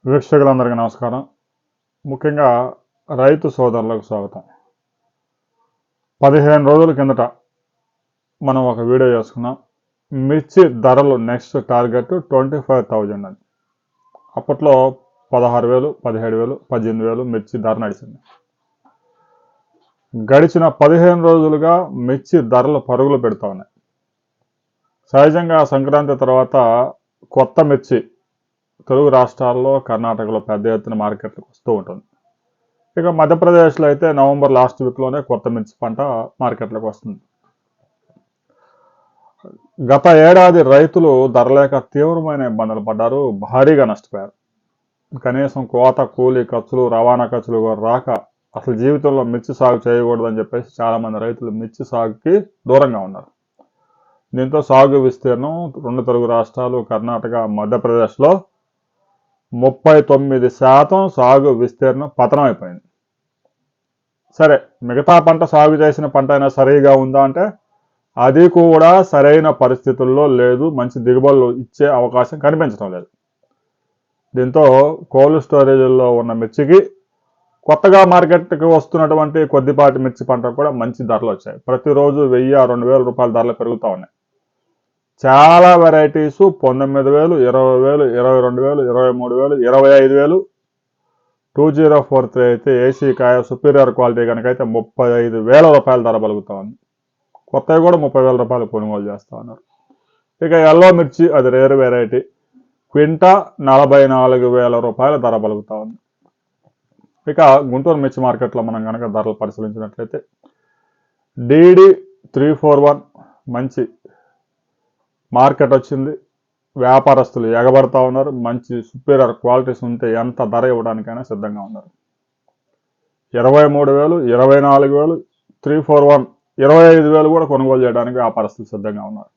వీక్షకులందరికీ నమస్కారం. ముఖ్యంగా రైతు సోదరులకు స్వాగతం. 15 రోజుల కిందట మనం ఒక వీడియో చేసుకున్నాం. మిర్చి ధరలు నెక్స్ట్ టార్గెట్ 25,000 అని. అప్పట్లో 16,000, 17,000, 18,000 మిర్చి ధర నడిచింది. గడిచిన 15 రోజులుగా మిర్చి ధరలు పరుగులు పెడతా ఉన్నాయి. సహజంగా సంక్రాంతి తర్వాత కొత్త మిర్చి తెలుగు రాష్ట్రాల్లో, కర్ణాటకలో పెద్ద ఎత్తున మార్కెట్లకు వస్తూ ఉంటుంది. ఇక మధ్యప్రదేశ్లో అయితే నవంబర్ లాస్ట్ వీక్లోనే కొత్త మిర్చి పంట మార్కెట్లకు వస్తుంది. గత ఏడాది రైతులు ధరలేక తీవ్రమైన ఇబ్బందులు పడ్డారు, భారీగా నష్టపోయారు. కనీసం కోత, కూలీ ఖర్చులు, రవాణా ఖర్చులు రాక అసలు జీవితంలో మిర్చి సాగు చేయకూడదని చెప్పేసి చాలామంది రైతులు మిర్చి సాగుకి దూరంగా ఉన్నారు. దీంతో సాగు విస్తీర్ణం రెండు తెలుగు రాష్ట్రాలు, కర్ణాటక, మధ్యప్రదేశ్లో 39% సాగు విస్తీర్ణం పతనం అయిపోయింది. సరే, మిగతా పంట సాగు చేసిన పంట అయినా సరిగా ఉందా అంటే అది కూడా సరైన పరిస్థితుల్లో లేదు, మంచి దిగుబడులు ఇచ్చే అవకాశం కనిపించడం లేదు. దీంతో కోల్డ్ స్టోరేజ్లో ఉన్న మిర్చికి కొత్తగా మార్కెట్కి వస్తున్నటువంటి కొద్దిపాటి మిర్చి పంట కూడా మంచి ధరలు వచ్చాయి. ప్రతిరోజు 1,000-2,000 రూపాయల ధరలు పెరుగుతూ ఉన్నాయి. చాలా వెరైటీస్ 19,000, 20,000, 22,000, 23,000, 25,000. 2043 అయితే ఏసీ కాయ సుపీరియర్ క్వాలిటీ కనుక అయితే 35,000 రూపాయల ధర పలుకుతా ఉంది. కొత్తవి కూడా 30,000 రూపాయలు కొనుగోలు చేస్తూ ఉన్నారు. ఇక ఎల్లో మిర్చి, అది రేర్ వెరైటీ, క్వింటా 44,000 రూపాయల ధర పలుకుతా ఉంది. ఇక గుంటూరు మిర్చి మార్కెట్లో మనం కనుక ధరలు పరిశీలించినట్లయితే DD 341 మంచి మార్కెట్ వచ్చింది. వ్యాపారస్తులు ఎగబడతా ఉన్నారు. మంచి సుపీరియర్ క్వాలిటీస్ ఉంటే ఎంత ధర ఇవ్వడానికైనా సిద్ధంగా ఉన్నారు. 23,000, 24,000, 341, 25,000 కూడా కొనుగోలు చేయడానికి వ్యాపారస్తులు సిద్ధంగా ఉన్నారు.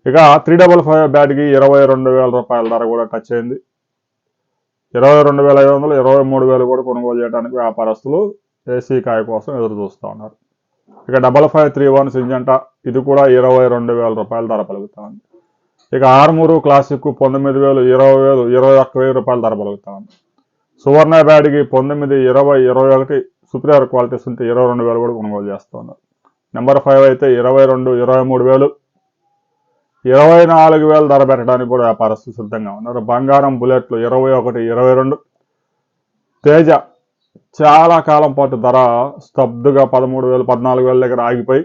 ఇక 355 బ్యాట్కి 22,000 రూపాయల ధర కూడా టచ్ అయింది. 22,500, 23,000 కూడా కొనుగోలు చేయడానికి వ్యాపారస్తులు ఏసీ కాయ కోసం ఎదురు చూస్తూ ఉన్నారు. ఇక 5531 సింజంటా, ఇది కూడా 22,000 రూపాయల ధర పలుకుతా ఉంది. ఇక ఆర్మూరు క్లాసిక్ 19,000, 20,000, 21,000 రూపాయల ధర పలుకుతా ఉంది. సువర్ణ బ్యాడ్కి 19, 20, 21 సుపీరియర్ క్వాలిటీస్ ఉంటే 22,000 కూడా కొనుగోలు చేస్తూ ఉన్నారు. నెంబర్ 5 అయితే 22, 23,000, 24,000 ధర పెట్టడానికి కూడా వ్యాపారస్తులు సిద్ధంగా ఉన్నారు. బంగారం బుల్లెట్లు 21, 22. తేజ చాలా కాలం పాటు ధర స్తబ్దుగా 13,000, 14,000 దగ్గర ఆగిపోయి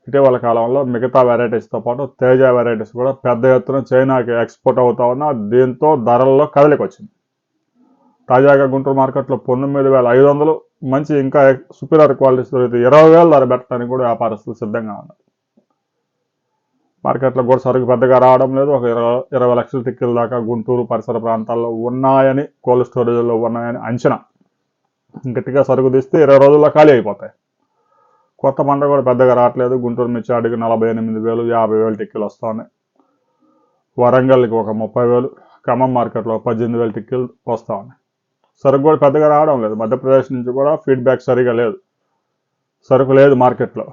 ఇటీవల కాలంలో మిగతా వెరైటీస్తో పాటు తేజ వెరైటీస్ కూడా పెద్ద ఎత్తున చైనాకి ఎక్స్పోర్ట్ అవుతా ఉన్నా, దీంతో ధరల్లో కదలికి వచ్చింది. తాజాగా గుంటూరు మార్కెట్లో 19,500 మంచి ఇంకా సుపీరియర్ క్వాలిటీస్ 20,000 ధర పెట్టడానికి కూడా వ్యాపారస్తులు సిద్ధంగా ఉన్నారు. మార్కెట్లో కూడా సరుకు పెద్దగా రావడం లేదు. ఒక 20 లక్షల టిక్కీల దాకా గుంటూరు పరిసర ప్రాంతాల్లో ఉన్నాయని, కోల్డ్ స్టోరేజ్లో ఉన్నాయని అంచనా. గట్టిగా సరుకు తీస్తే 20 రోజుల్లో ఖాళీ అయిపోతాయి. కొత్త పంట కూడా పెద్దగా రావట్లేదు. గుంటూరు మిర్చి అడిగి 48,000, 50,000 టిక్కీలు వస్తూ ఉన్నాయి. వరంగల్కి ఒక 30,000, ఖమ్మం మార్కెట్లో 18,000 టిక్కీలు వస్తూ ఉన్నాయి. సరుకు కూడా పెద్దగా రావడం లేదు. మధ్యప్రదేశ్ నుంచి కూడా ఫీడ్బ్యాక్ సరిగా లేదు. సరుకు లేదు మార్కెట్లో.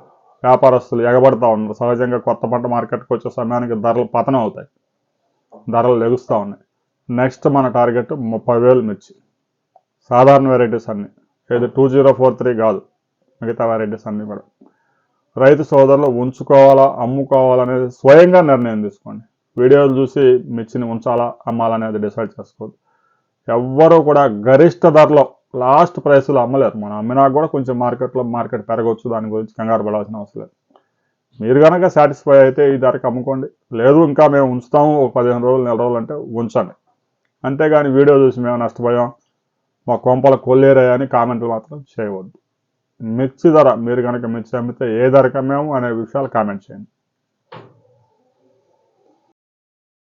వ్యాపారస్తులు ఎగబడతా ఉన్నారు. సహజంగా కొత్త పంట మార్కెట్కి వచ్చే సమయానికి ధరలు పతనం అవుతాయి, ధరలు లెగుస్తూ ఉన్నాయి. నెక్స్ట్ మన టార్గెట్ 30,000 మిర్చి. సాధారణ వెరైటీస్ అన్నీ, ఏది 2043 కాదు, మిగతా వెరైటీస్ అన్నీ కూడా. రైతు సోదరులు ఉంచుకోవాలా, అమ్ముకోవాలనేది స్వయంగా నిర్ణయం తీసుకోండి. వీడియోలు చూసి మిర్చిని ఉంచాలా, అమ్మాలనేది డిసైడ్ చేసుకోవద్దు. ఎవ్వరూ కూడా గరిష్ట ధరలో లాస్ట్ ప్రైస్లో అమ్మలేరు. మనం అమ్మినా కూడా కొంచెం మార్కెట్ పెరగవచ్చు, దాని గురించి కంగారు పడాల్సిన అవసరం లేదు. మీరు కనుక సాటిస్ఫై అయితే ఈ ధరకు అమ్ముకోండి. లేదు ఇంకా మేము ఉంచుతాము ఒక 15 రోజులు, నెల రోజులు అంటే ఉంచండి. అంతేగాని వీడియో చూసి మేము నష్టపోయాం, మా కొంపల కొల్లేరాయని కామెంట్లు మాత్రం చేయవద్దు. మిర్చి ధర, మీరు కనుక మిర్చి అమ్మితే ఏ ధరకు అమ్మాము అనే విషయాలు కామెంట్ చేయండి.